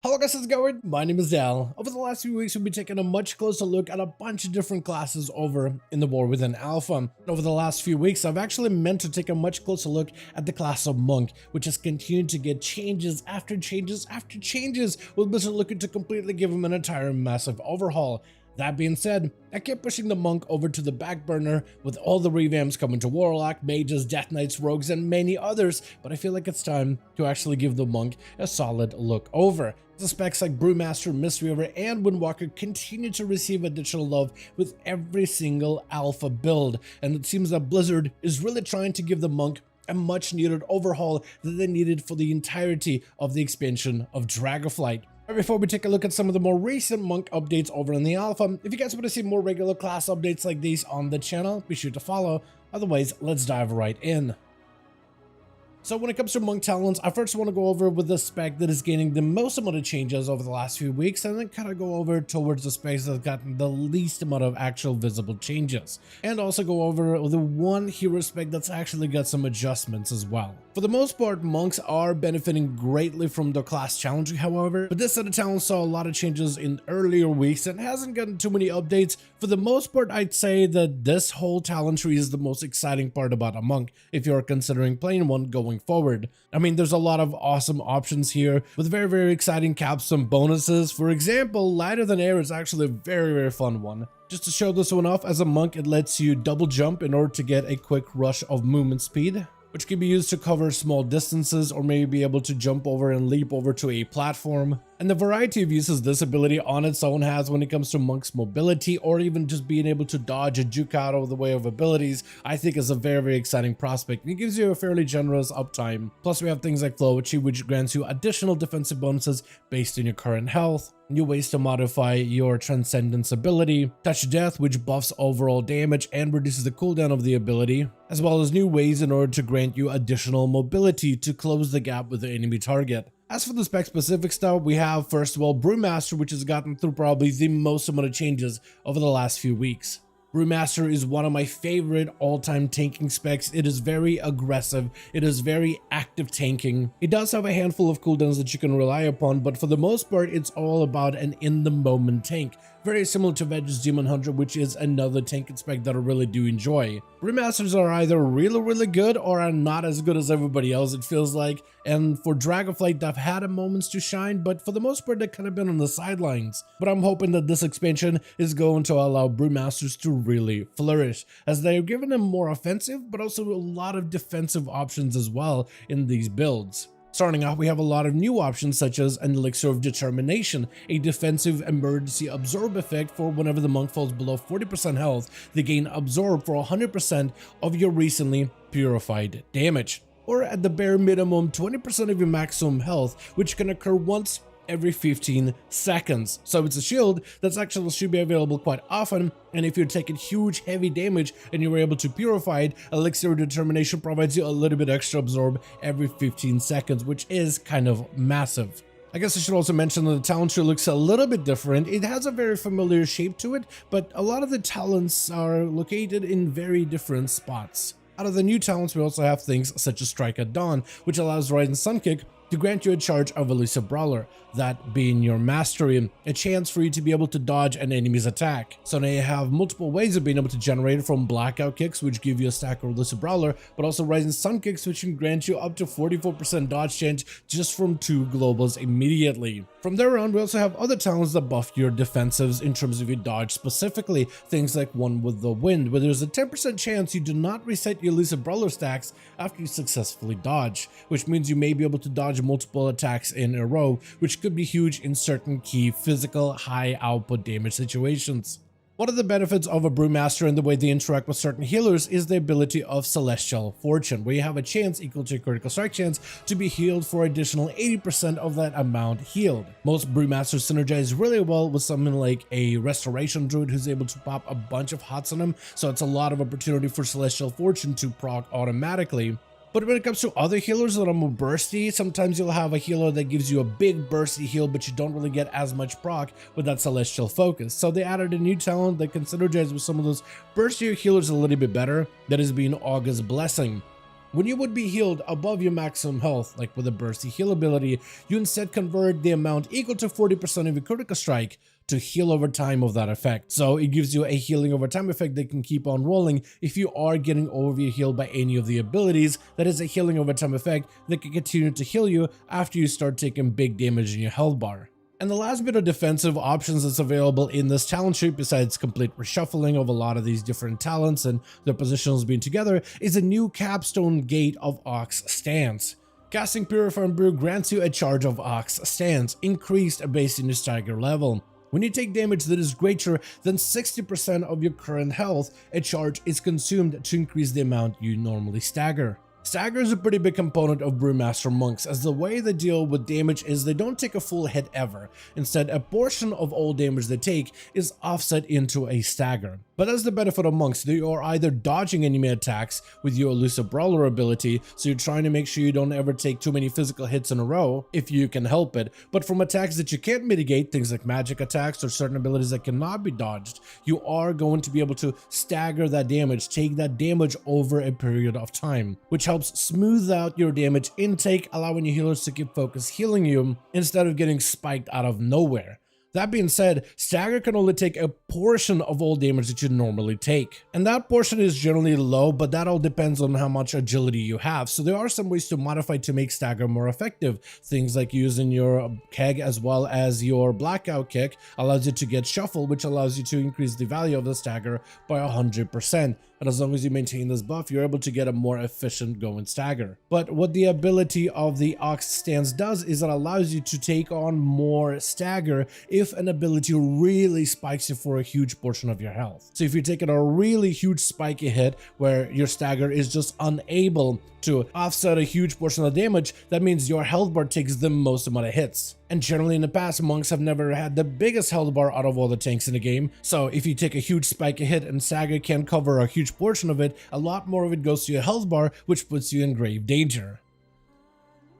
Hello guys, how's it going? My name is Dal. Over the last few weeks, we've been taking a much closer look at a bunch of different classes over in the War Within Alpha. Over the last few weeks, I've actually meant to take a much closer look at the class of Monk, which has continued to get changes after changes after changes, with Blizzard looking to completely give him an entire massive overhaul. That being said, I kept pushing the Monk over to the back burner with all the revamps coming to Warlock, Mages, Death Knights, Rogues, and many others, but I feel like it's time to actually give the Monk a solid look over. The specs like Brewmaster, Mistweaver, and Windwalker continue to receive additional love with every single alpha build, and it seems that Blizzard is really trying to give the Monk a much needed overhaul that they needed for the entirety of the expansion of Dragonflight. Before we take a look at some of the more recent Monk updates over in the Alpha, if you guys want to see more regular class updates like these on the channel, be sure to follow. Otherwise, let's dive right in. So when it comes to Monk talents, I first want to go over with the spec that is gaining the most amount of changes over the last few weeks, and then kind of go over towards the specs that have gotten the least amount of actual visible changes. And also go over the one hero spec that's actually got some adjustments as well. For the most part, Monks are benefiting greatly from the class challenge, however, but this set of talents saw a lot of changes in earlier weeks and hasn't gotten too many updates. For the most part, I'd say that this whole talent tree is the most exciting part about a Monk, if you're considering playing one going forward. I mean, there's a lot of awesome options here with very exciting caps and bonuses. For example, Lighter Than Air is actually a very fun one. Just to show this one off, as a Monk, it lets you double jump in order to get a quick rush of movement speed, which can be used to cover small distances or maybe be able to jump over and leap over to a platform. And the variety of uses this ability on its own has when it comes to Monk's mobility, or even just being able to dodge a juke out of the way of abilities, I think is a very exciting prospect. It gives you a fairly generous uptime. Plus we have things like Flowetry, which grants you additional defensive bonuses based on your current health, new ways to modify your Transcendence ability, Touch Death, which buffs overall damage and reduces the cooldown of the ability, as well as new ways in order to grant you additional mobility to close the gap with the enemy target. As for the spec specific stuff, we have first of all Brewmaster, which has gotten through probably the most amount of changes over the last few weeks. Brewmaster is one of my favorite all-time tanking specs. It is very aggressive, it is very active tanking. It does have a handful of cooldowns that you can rely upon, but for the most part it's all about an in-the-moment tank. Very similar to Vege's Demon Hunter, which is another tank spec that I really do enjoy. Brewmasters are either really good or are not as good as everybody else, it feels like. And for Dragonflight, they've had a moments to shine, but for the most part they've kind of been on the sidelines. But I'm hoping that this expansion is going to allow Brewmasters to really flourish, as they are giving them more offensive but also a lot of defensive options as well in these builds. Starting off, we have a lot of new options such as an Elixir of Determination, a defensive emergency absorb effect for whenever the Monk falls below 40% health, they gain absorb for 100% of your recently purified damage, or at the bare minimum 20% of your maximum health, which can occur once every 15 seconds. So it's a shield that's actually should be available quite often, and if you're taking huge heavy damage and you're able to purify it, Elixir of Determination provides you a little bit extra absorb every 15 seconds, which is kind of massive. I guess I should also mention that the talent tree looks a little bit different. It has a very familiar shape to it, but a lot of the talents are located in very different spots. Out of the new talents, we also have things such as Strike at Dawn, which allows Rising Sun Kick to grant you a charge of Elusive Brawler, that being your mastery, a chance for you to be able to dodge an enemy's attack. So now you have multiple ways of being able to generate it, from Blackout Kicks, which give you a stack of Elusive Brawler, but also Rising Sun Kicks, which can grant you up to 44% dodge chance just from 2 globals immediately. From there on, we also have other talents that buff your defensives in terms of your dodge specifically, things like One with the Wind, where there's a 10% chance you do not reset your Elusive Brawler stacks after you successfully dodge, which means you may be able to dodge multiple attacks in a row, which could be huge in certain key physical high output damage situations. One of the benefits of a Brewmaster and the way they interact with certain healers is the ability of Celestial Fortune, where you have a chance equal to your critical strike chance to be healed for additional 80% of that amount healed. Most Brewmasters synergize really well with something like a Restoration Druid who's able to pop a bunch of hots on them, so it's a lot of opportunity for Celestial Fortune to proc automatically. But when it comes to other healers that are more bursty, sometimes you'll have a healer that gives you a big bursty heal, but you don't really get as much proc with that Celestial Focus. So they added a new talent that can synergize with some of those burstier healers a little bit better, that is being August Blessing. When you would be healed above your maximum health, like with a bursty heal ability, you instead convert the amount equal to 40% of your critical strike to heal over time of that effect. So it gives you a healing over time effect that can keep on rolling if you are getting over healed by any of the abilities. That is a healing over time effect that can continue to heal you after you start taking big damage in your health bar. And the last bit of defensive options that's available in this talent tree, besides complete reshuffling of a lot of these different talents and their positions being together, is a new capstone gate of Ox Stance. Casting Purifying Brew grants you a charge of Ox Stance, increased based on your stagger level. When you take damage that is greater than 60% of your current health, a charge is consumed to increase the amount you normally stagger. Stagger is a pretty big component of Brewmaster monks, as the way they deal with damage is they don't take a full hit ever. Instead, a portion of all damage they take is offset into a stagger. But that's the benefit of monks. You are either dodging enemy attacks with your elusive brawler ability, so you're trying to make sure you don't ever take too many physical hits in a row if you can help it, but from attacks that you can't mitigate, things like magic attacks or certain abilities that cannot be dodged, you are going to be able to stagger that damage, take that damage over a period of time, which helps smooth out your damage intake, allowing your healers to keep focus healing you instead of getting spiked out of nowhere. That being said, stagger can only take a portion of all damage that you normally take. And that portion is generally low, but that all depends on how much agility you have. So there are some ways to modify to make stagger more effective. Things like using your keg as well as your blackout kick allows you to get shuffle, which allows you to increase the value of the stagger by 100%. And as long as you maintain this buff, you're able to get a more efficient going stagger. But what the ability of the Ox Stance does is it allows you to take on more stagger if an ability really spikes you for a huge portion of your health. So if you're taking a really huge spiky hit where your stagger is just unable to offset a huge portion of the damage, that means your health bar takes the most amount of hits. And generally in the past, monks have never had the biggest health bar out of all the tanks in the game, so if you take a huge spiky hit and stagger can't cover a huge portion of it, a lot more of it goes to your health bar, which puts you in grave danger.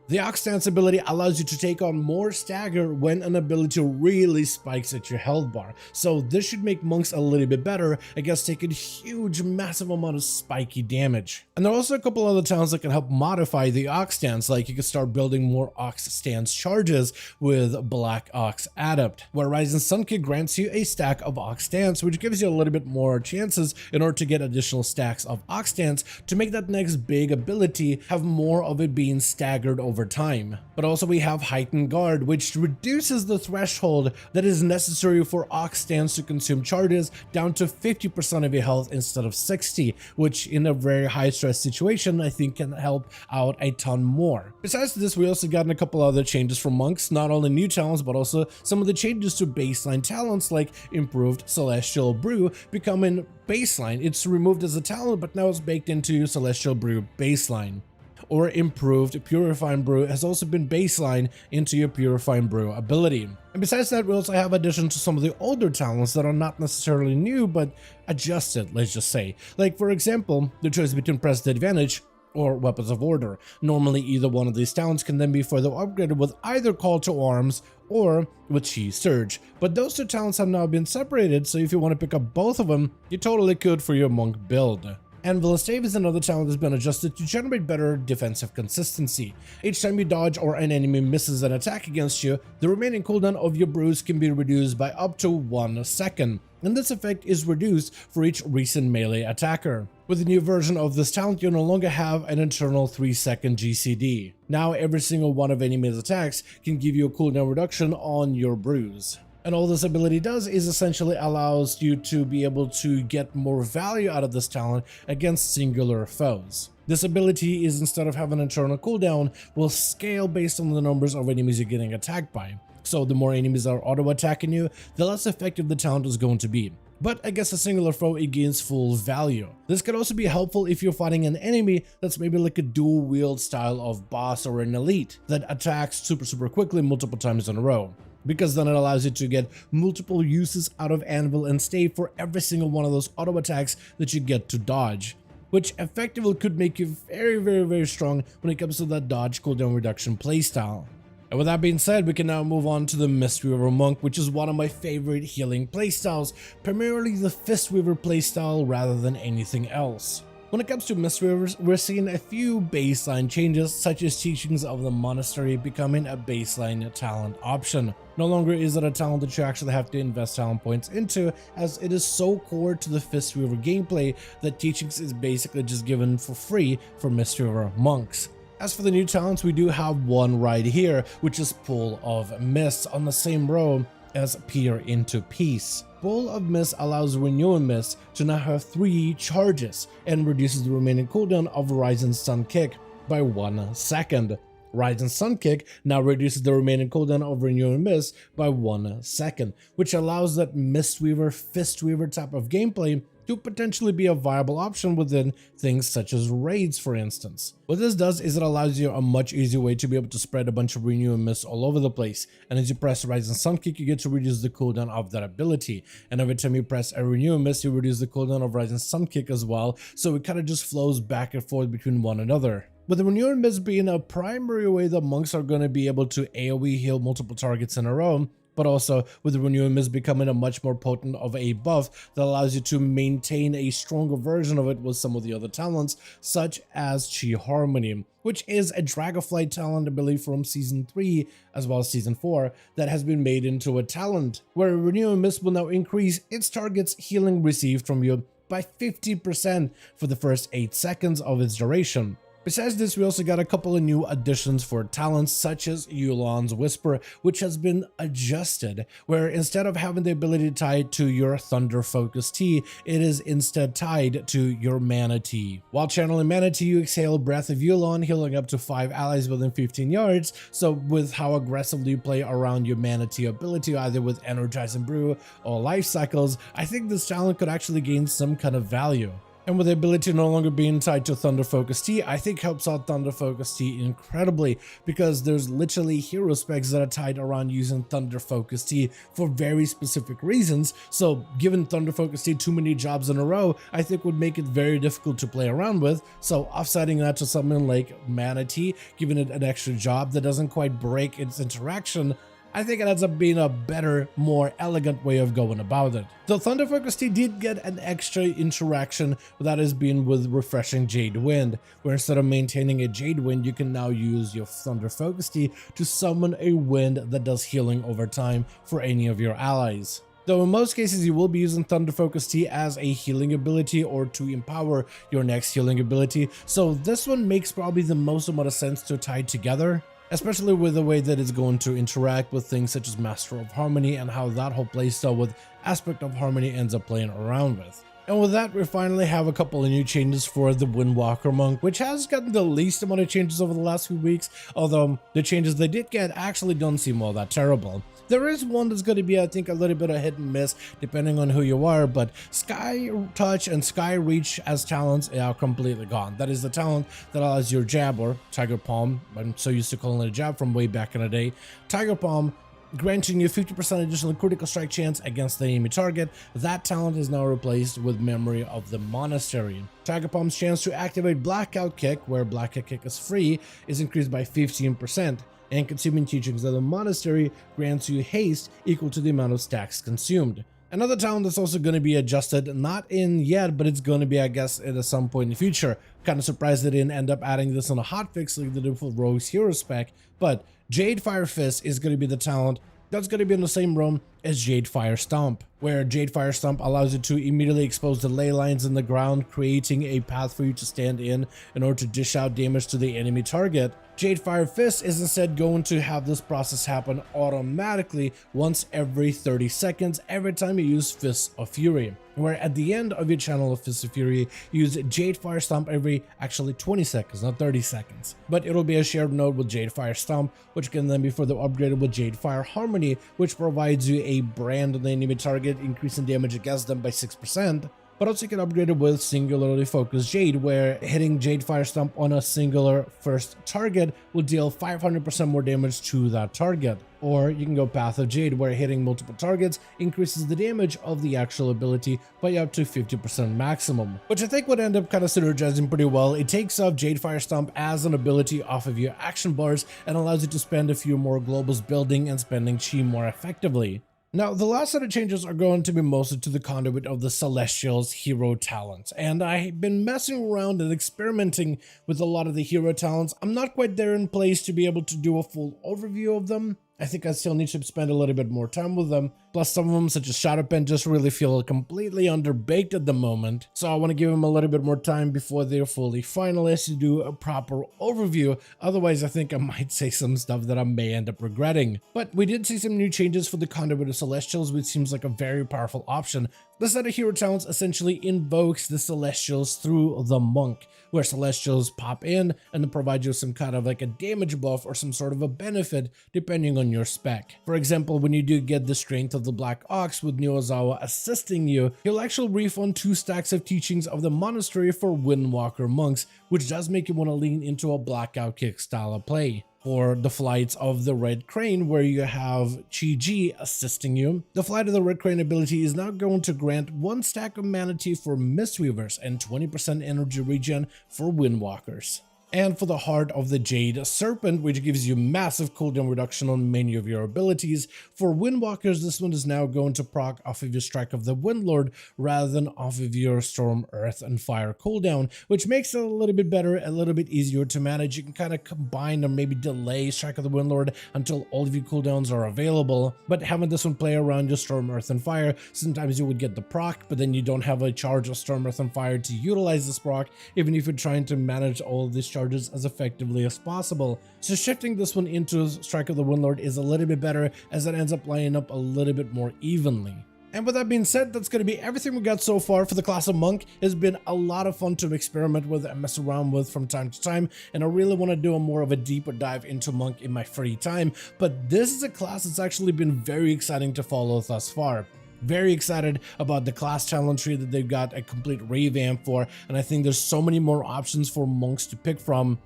The Ox Stance ability allows you to take on more stagger when an ability really spikes at your health bar, so this should make monks a little bit better against taking huge massive amount of spiky damage. And there are also a couple other talents that can help modify the Ox Stance, like you can start building more Ox Stance charges with Black Ox Adept, where Rising Sun Kick grants you a stack of Ox Stance, which gives you a little bit more chances in order to get additional stacks of Ox Stance to make that next big ability have more of it being staggered over time. But also we have Heightened Guard, which reduces the threshold that is necessary for Ox Stance to consume charges down to 50% of your health instead of 60, which in a very high stress situation I think can help out a ton more. Besides this, we also gotten a couple other changes from monks, not only new talents but also some of the changes to baseline talents, like improved Celestial Brew becoming baseline. It's removed as a talent, but now it's baked into Celestial Brew baseline. Or improved Purifying Brew has also been baseline into your Purifying Brew ability. And besides that, we also have additions to some of the older talents that are not necessarily new, but adjusted, let's just say. Like for example, the choice between Press to Advantage or Weapons of Order. Normally either one of these talents can then be further upgraded with either Call to Arms or with Chi Surge, but those two talents have now been separated, so if you want to pick up both of them, you totally could for your monk build. Anvil of Stave is another talent that's been adjusted to generate better defensive consistency. Each time you dodge or an enemy misses an attack against you, the remaining cooldown of your brews can be reduced by up to 1 second, and this effect is reduced for each recent melee attacker. With the new version of this talent, you no longer have an internal 3-second GCD. Now every single one of enemy's attacks can give you a cooldown reduction on your brews. And all this ability does is essentially allows you to be able to get more value out of this talent against singular foes. This ability is, instead of having an internal cooldown, will scale based on the numbers of enemies you're getting attacked by. So the more enemies are auto-attacking you, the less effective the talent is going to be. But against a singular foe, it gains full value. This can also be helpful if you're fighting an enemy that's maybe like a dual wield style of boss or an elite that attacks super quickly multiple times in a row, because then it allows you to get multiple uses out of Anvil and Stave for every single one of those auto attacks that you get to dodge, which effectively could make you very strong when it comes to that dodge cooldown reduction playstyle. And with that being said, we can now move on to the Mistweaver Monk, which is one of my favorite healing playstyles, primarily the Fistweaver playstyle rather than anything else. When it comes to Mistweavers, we're seeing a few baseline changes, such as Teachings of the Monastery becoming a baseline talent option. No longer is it a talent that you actually have to invest talent points into, as it is so core to the Mistweaver gameplay that Teachings is basically just given for free for Mistweaver monks. As for the new talents, we do have one right here, which is Pool of Mist on the same row as Peer into Peace. Pool of Mist allows Renewing Mist to now have 3 charges and reduces the remaining cooldown of Rising Sun Kick by 1 second. Rising Sun Kick now reduces the remaining cooldown of Renewing Mist by 1 second, which allows that Mistweaver, Fistweaver type of gameplay to potentially be a viable option within things such as raids, for instance. What this does is it allows you a much easier way to be able to spread a bunch of Renewing Mist all over the place, and as you press Rising Sun Kick, you get to reduce the cooldown of that ability, and every time you press a Renewing Mist, you reduce the cooldown of Rising Sun Kick as well, so it kind of just flows back and forth between one another. With the Renewing Mist being a primary way that monks are going to be able to AoE heal multiple targets in a row, but also with the Renewing Mist becoming a much more potent of a buff that allows you to maintain a stronger version of it with some of the other talents, such as Chi Harmony, which is a Dragonflight talent, I believe, from Season 3 as well as Season 4, that has been made into a talent, where Renewing Mist will now increase its target's healing received from you by 50% for the first 8 seconds of its duration. Besides this, we also got a couple of new additions for talents, such as Yulon's Whisper, which has been adjusted, where instead of having the ability tied to your Thunder Focus Tea, it is instead tied to your Mana Tea. While channeling Mana Tea, you exhale Breath of Yulon, healing up to 5 allies within 15 yards, so with how aggressively you play around your Mana Tea ability, either with Energizing Brew or Life Cycles, I think this talent could actually gain some kind of value. And with the ability no longer being tied to Thunder Focus Tea, I think helps out Thunder Focus Tea incredibly, because there's literally hero specs that are tied around using Thunder Focus Tea for very specific reasons. So giving Thunder Focus Tea too many jobs in a row, I think would make it very difficult to play around with. So offsetting that to something like Mana Tea, giving it an extra job that doesn't quite break its interaction, I think it ends up being a better, more elegant way of going about it. The Thunder Focus Tea did get an extra interaction, that has been with Refreshing Jade Wind, where instead of maintaining a Jade Wind, you can now use your Thunder Focus Tea to summon a wind that does healing over time for any of your allies. Though in most cases you will be using Thunder Focus Tea as a healing ability or to empower your next healing ability, so this one makes probably the most amount of sense to tie together, especially with the way that it's going to interact with things such as Master of Harmony and how that whole playstyle with Aspect of Harmony ends up playing around with. And with that, we finally have a couple of new changes for the Windwalker Monk, which has gotten the least amount of changes over the last few weeks, although the changes they did get actually don't seem all that terrible. There is one that's going to be, I think, a little bit of hit and miss depending on who you are, but Sky Touch and Sky Reach as talents are completely gone. That is the talent that allows your jab, or Tiger Palm, I'm so used to calling it a jab from way back in the day, Tiger Palm, granting you 50% additional critical strike chance against the enemy target. That talent is now replaced with Memory of the Monastery. Tiger Palm's chance to activate Blackout Kick, where Blackout Kick is free, is increased by 15%. And Consuming Teachings of the Monastery grants you haste equal to the amount of stacks consumed. Another talent that's also going to be adjusted, not in yet, but it's going to be, I guess, at some point in the future. Kind of surprised they didn't end up adding this on a hotfix like they did for Rogue's Hero spec, but Jade Fire Fist is going to be the talent that's going to be in the same room as Jade Fire Stomp, where Jade Fire Stomp allows you to immediately expose the ley lines in the ground, creating a path for you to stand in order to dish out damage to the enemy target. Jade Fire Fist is instead going to have this process happen automatically once every 30 seconds every time you use Fist of Fury, where at the end of your channel of Fist of Fury, use Jade Fire Stomp every actually 20 seconds, not 30 seconds. But it'll be a shared node with Jade Fire Stomp, which can then be further upgraded with Jade Fire Harmony, which provides you a brand on the enemy target, increasing damage against them by 6%. But also you can upgrade it with Singularly Focused Jade, where hitting Jade Fire Stomp on a singular first target will deal 500% more damage to that target. Or you can go Path of Jade, where hitting multiple targets increases the damage of the actual ability by up to 50% maximum, which I think would end up kind of synergizing pretty well. It takes off Jade Fire Stomp as an ability off of your action bars and allows you to spend a few more globals building and spending chi more effectively. Now, the last set of changes are going to be mostly to the Conduit of the Celestials hero talents, and I've been messing around and experimenting with a lot of the hero talents. I'm not quite there in place to be able to do a full overview of them. I think I still need to spend a little bit more time with them. Plus, some of them, such as Shadowpen, just really feel completely underbaked at the moment. So I want to give them a little bit more time before they're fully finalized to do a proper overview. Otherwise, I think I might say some stuff that I may end up regretting. But we did see some new changes for the Conduit of Celestials, which seems like a very powerful option. The set of hero talents essentially invokes the Celestials through the Monk, where Celestials pop in and they provide you some kind of like a damage buff or some sort of a benefit depending on your spec. For example, when you do get the Strength of the Black Ox with Niozawa assisting you, he'll actually refund 2 stacks of teachings of the monastery for Windwalker monks, which does make you want to lean into a blackout kick style of play. Or the flights of the Red Crane, where you have Chi-Ji assisting you. The flight of the Red Crane ability is now going to grant 1 stack of mana tea for Mistweavers and 20% energy regen for Windwalkers. And for the Heart of the Jade Serpent, which gives you massive cooldown reduction on many of your abilities. For Windwalkers, this one is now going to proc off of your Strike of the Windlord rather than off of your Storm, Earth, and Fire cooldown, which makes it a little bit better, a little bit easier to manage. You can kind of combine or maybe delay Strike of the Windlord until all of your cooldowns are available. But having this one play around your Storm, Earth, and Fire, sometimes you would get the proc, but then you don't have a charge of Storm, Earth, and Fire to utilize this proc, even if you're trying to manage all of these charges as effectively as possible. So shifting this one into Strike of the Windlord is a little bit better, as it ends up lining up a little bit more evenly. And with that being said, that's going to be everything we got so far for the class of Monk. It's been a lot of fun to experiment with and mess around with from time to time, and I really want to do a more of a deeper dive into Monk in my free time, but this is a class that's actually been very exciting to follow thus far. Very excited about the class challenge tree that they've got a complete revamp for, and I think there's so many more options for monks to pick from.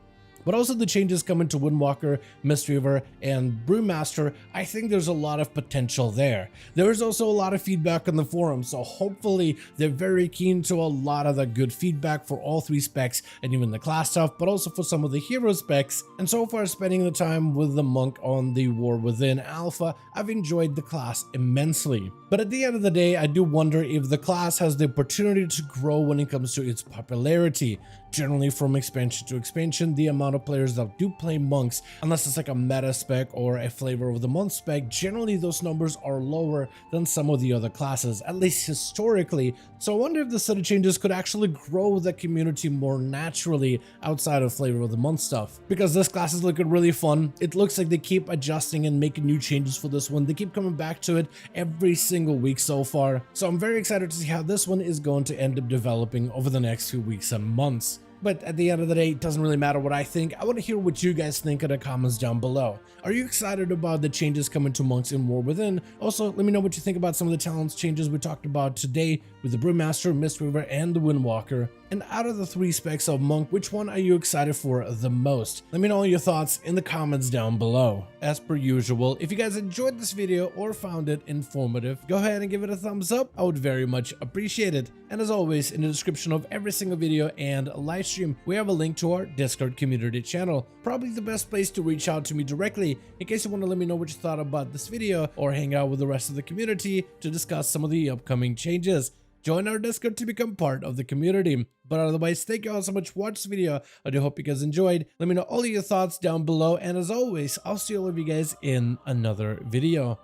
But also the changes coming to Windwalker, Mistweaver, and Brewmaster, I think there's a lot of potential there. There is also a lot of feedback on the forum, so hopefully they're very keen to a lot of the good feedback for all 3 specs and even the class stuff, but also for some of the hero specs. And so far, spending the time with the Monk on the War Within Alpha, I've enjoyed the class immensely. But at the end of the day, I do wonder if the class has the opportunity to grow when it comes to its popularity. Generally, from expansion to expansion, the amount of players that do play monks, unless it's like a meta spec or a flavor of the month spec, generally those numbers are lower than some of the other classes, at least historically. So I wonder if the set of changes could actually grow the community more naturally outside of flavor of the month stuff. Because this class is looking really fun. It looks like they keep adjusting and making new changes for this one. They keep coming back to it every single week so far. So I'm very excited to see how this one is going to end up developing over the next few weeks and months. But at the end of the day, it doesn't really matter what I think. I want to hear what you guys think in the comments down below. Are you excited about the changes coming to monks in War Within? Also, let me know what you think about some of the talents changes we talked about today with the Brewmaster, Mistweaver, and the Windwalker. And out of the 3 specs of monk, which one are you excited for the most? Let me know your thoughts in the comments down below. As per usual, if you guys enjoyed this video or found it informative, go ahead and give it a thumbs up. I would very much appreciate it. And as always, in the description of every single video and live stream, we have a link to our Discord community channel. Probably the best place to reach out to me directly in case you want to let me know what you thought about this video or hang out with the rest of the community to discuss some of the upcoming changes. Join our Discord to become part of the community. But otherwise, thank you all so much for watching this video. I do hope you guys enjoyed. Let me know all of your thoughts down below. And as always, I'll see all of you guys in another video.